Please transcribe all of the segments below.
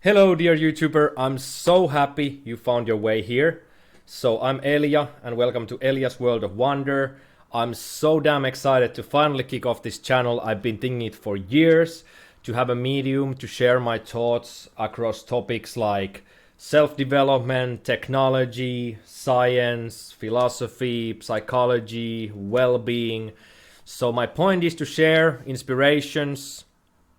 Hello dear YouTuber, I'm so happy you found your way here. So I'm Elja and welcome to Elja's World of Wonder. I'm so damn excited to finally kick off this channel. I've been thinking it for years, to have a medium to share my thoughts across topics like self-development, technology, science, philosophy, psychology, well-being. So my point is to share inspirations,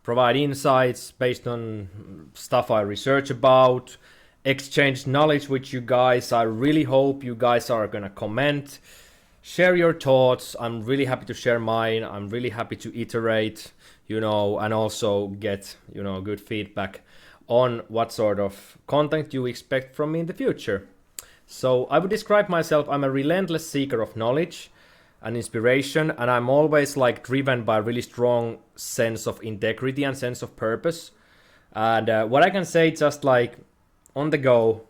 provide insights based on stuff I research about, exchange knowledge with you guys. I really hope you guys are gonna comment, share your thoughts. I'm really happy to share mine. I'm really happy to iterate, and also get, good feedback on what sort of content you expect from me in the future. So I would describe myself, I'm a relentless seeker of knowledge and inspiration, and I'm always driven by a really strong sense of integrity and sense of purpose. And what I can say just on the go,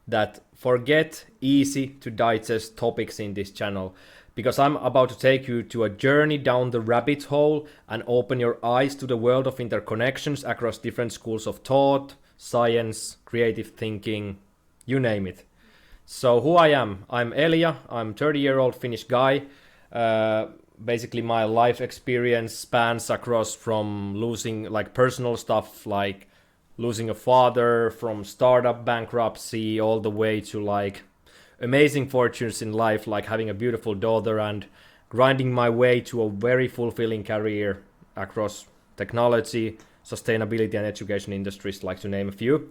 that forget easy to digest topics in this channel, because I'm about to take you to a journey down the rabbit hole and open your eyes to the world of interconnections across different schools of thought, science, creative thinking, you name it. So who I am? I'm Elja. I'm 30-year-old Finnish guy. Basically, my life experience spans across from losing personal stuff like losing a father, from startup bankruptcy, all the way to amazing fortunes in life, like having a beautiful daughter and grinding my way to a very fulfilling career across technology, sustainability, and education industries, like to name a few.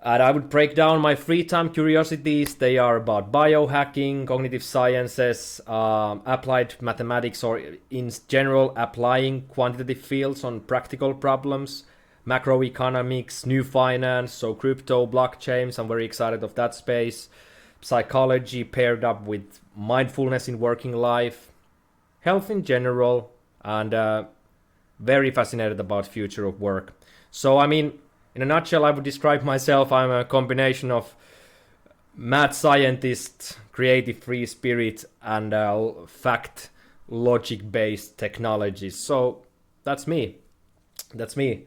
And I would break down my free time curiosities. They are about biohacking, cognitive sciences, applied mathematics, or in general applying quantitative fields on practical problems, macroeconomics, new finance, so crypto, blockchains. I'm very excited of that space. Psychology paired up with mindfulness in working life, health in general, and very fascinated about future of work. So in a nutshell, I would describe myself, I'm a combination of mad scientist, creative free spirit, and fact logic-based technologies. So that's me. That's me.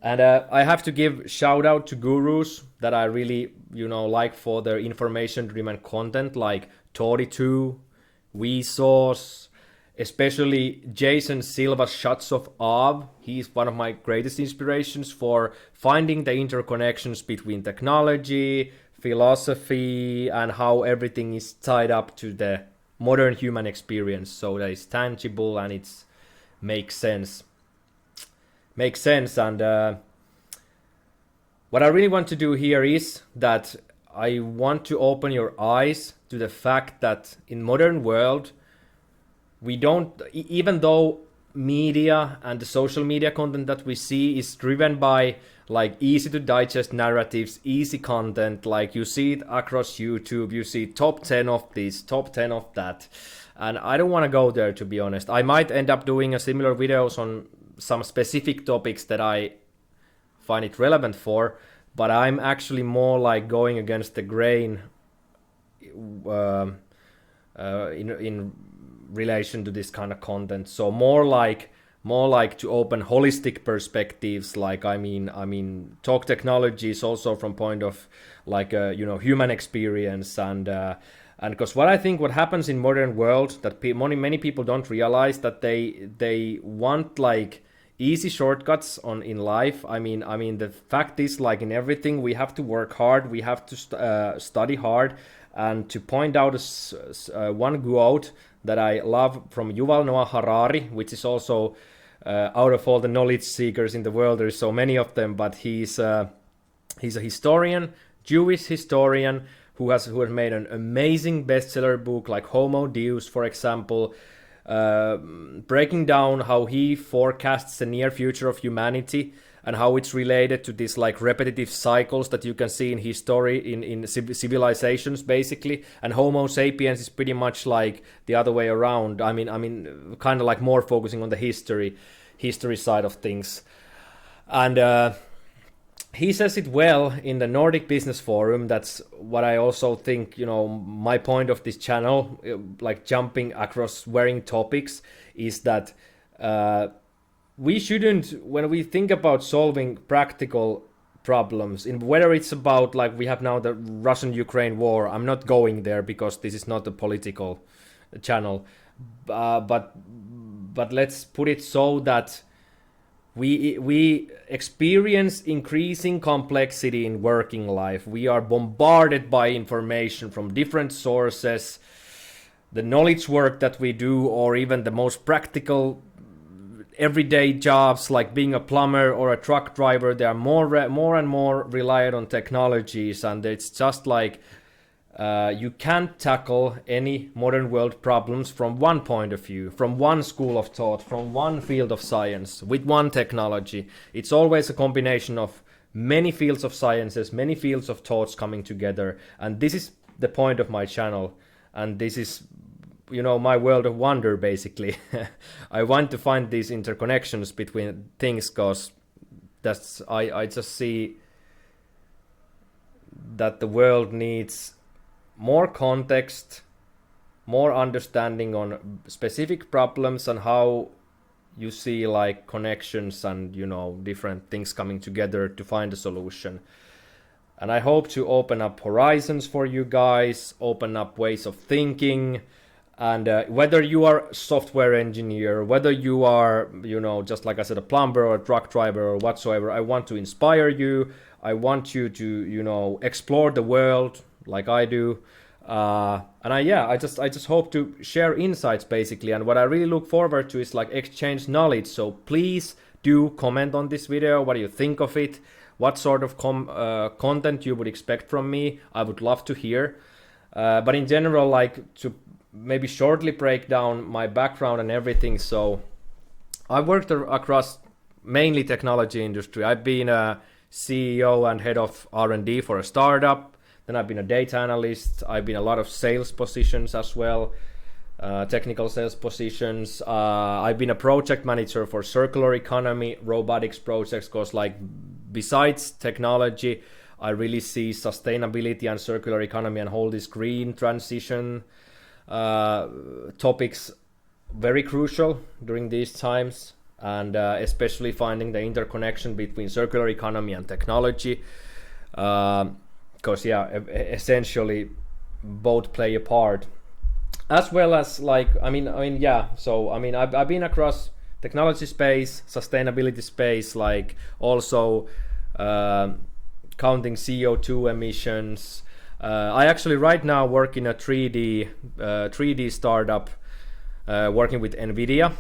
And I have to give shout out to gurus that I really, like for their information-driven content, like Tori2, Vsauce, especially Jason Silva's Shots of Awe. He's one of my greatest inspirations for finding the interconnections between technology, philosophy, and how everything is tied up to the modern human experience, so that it's tangible and it makes sense. And what I really want to do here is that I want to open your eyes to the fact that in modern world, we don't, even though media and the social media content that we see is driven by easy to digest narratives, easy content, you see it across YouTube, you see top 10 of this, top 10 of that. And I don't want to go there, to be honest. I might end up doing a similar videos on some specific topics that I find it relevant for, but I'm actually more going against the grain in relation to this kind of content. So more like to open holistic perspectives. Talk technologies also from point of human experience, and because what I think what happens in modern world that many people don't realize, that they want easy shortcuts in life. The fact is, in everything we have to work hard, we have to study hard. And to point out one quote that I love from Yuval Noah Harari, which is also out of all the knowledge seekers in the world, there's so many of them, but he's a historian, Jewish historian, who has made an amazing bestseller book like Homo Deus, for example, breaking down how he forecasts the near future of humanity and how it's related to these repetitive cycles that you can see in history, in civilizations basically. And Homo sapiens is pretty much the other way around. Kind of more focusing on the history side of things. And he says it well in the Nordic Business Forum. That's what I also think, my point of this channel, jumping across varying topics, is that we shouldn't, when we think about solving practical problems, in whether it's about like we have now the Russian-Ukraine war. I'm not going there because this is not a political channel, but let's put it so that we experience increasing complexity in working life. We are bombarded by information from different sources. The knowledge work that we do, or even the most practical everyday jobs like being a plumber or a truck driver, they are more and more reliant on technologies, and it's just like you can't tackle any modern world problems from one point of view, from one school of thought, from one field of science, with one technology. It's always a combination of many fields of sciences, many fields of thoughts coming together, and this is the point of my channel, and this is, you know, my world of wonder basically. I want to find these interconnections between things, because that's I just see that the world needs more context, more understanding on specific problems and how you see like connections and, you know, different things coming together to find a solution. And I hope to open up horizons for you guys, open up ways of thinking. And whether you are a software engineer, whether you are, you know, just like I said, a plumber or a truck driver or whatsoever, I want to inspire you. I want you to, you know, explore the world like I do. And I just hope to share insights basically. And what I really look forward to is like exchange knowledge. So please do comment on this video. What do you think of it? What sort of content you would expect from me? I would love to hear. But in general, like to maybe shortly break down my background and everything. So I worked across mainly technology industry. I've been a CEO and head of R&D for a startup. Then I've been a data analyst. I've been a lot of sales positions as well, technical sales positions. I've been a project manager for circular economy, robotics projects, because like besides technology, I really see sustainability and circular economy and whole this green transition topics very crucial during these times, and especially finding the interconnection between circular economy and technology, because essentially both play a part, as well as like I've been across technology space, sustainability space, like also counting CO2 emissions. I actually right now work in a 3D startup, working with NVIDIA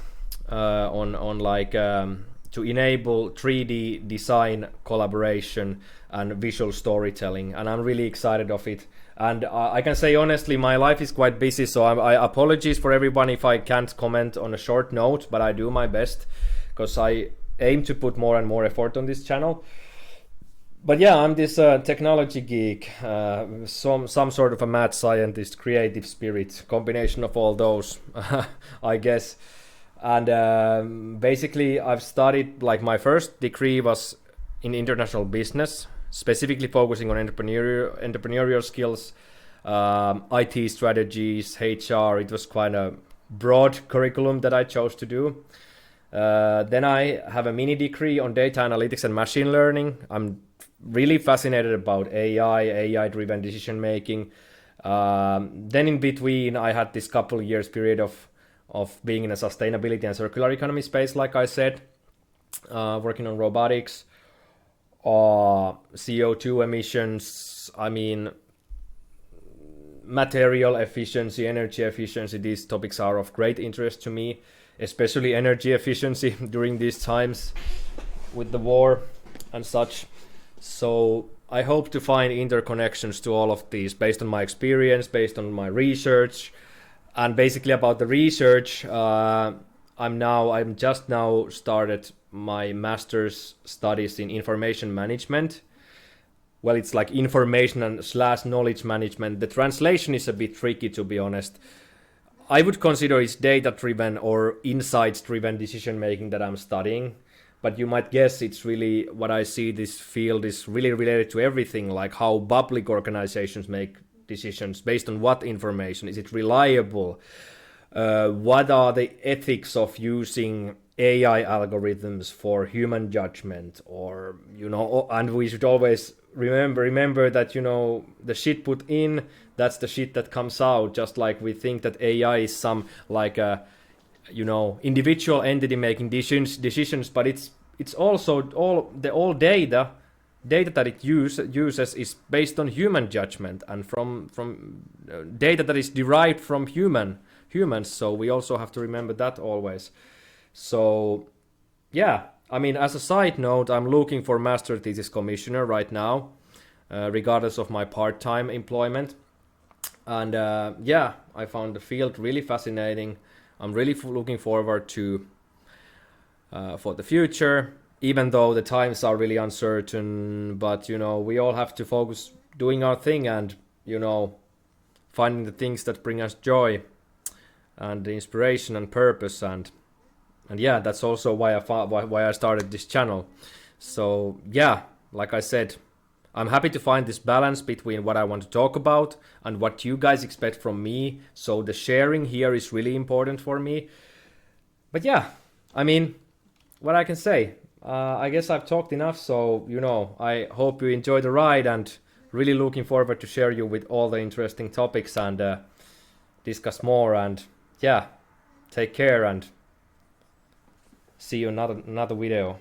on like to enable 3D design collaboration and visual storytelling, and I'm really excited of it. And I can say honestly, my life is quite busy, so I apologize for everyone if I can't comment on a short note, but I do my best because I aim to put more and more effort on this channel. But yeah, I'm this technology geek, some sort of a mad scientist, creative spirit, combination of all those, I guess. And basically, I've studied, like my first degree was in international business, specifically focusing on entrepreneurial skills, IT strategies, HR. It was quite a broad curriculum that I chose to do. Then I have a mini degree on data analytics and machine learning. I'm really fascinated about AI-driven decision making. Then in between, I had this couple years period of being in a sustainability and circular economy space, like I said, working on robotics, CO2 emissions. I mean, material efficiency, energy efficiency. These topics are of great interest to me, especially energy efficiency during these times with the war and such. So I hope to find interconnections to all of these based on my experience, based on my research. And basically about the research, I'm just now started my master's studies in information management. Well, it's like information and / knowledge management. The translation is a bit tricky, to be honest. I would consider it's data-driven or insights-driven decision making that I'm studying. But you might guess it's really what I see this field is really related to everything, like how public organizations make decisions based on what information. Is it reliable? What are the ethics of using AI algorithms for human judgment, or and we should always remember that the shit put in, that's the shit that comes out. Just like we think that AI is some like a individual entity making decisions, but it's also all data that it uses is based on human judgment, and from data that is derived from humans. So we also have to remember that always. So yeah, I mean, as a side note, I'm looking for master thesis commissioner right now, regardless of my part-time employment. And yeah, I found the field really fascinating. I'm really looking forward to for the future, even though the times are really uncertain. But we all have to focus doing our thing, and finding the things that bring us joy and the inspiration and purpose. And yeah, that's also why I started this channel. So yeah, like I said, I'm happy to find this balance between what I want to talk about and what you guys expect from me. So the sharing here is really important for me. But yeah, I mean, what I can say, I guess I've talked enough. So I hope you enjoy the ride, and really looking forward to share you with all the interesting topics and discuss more. And yeah, take care, and see you another video.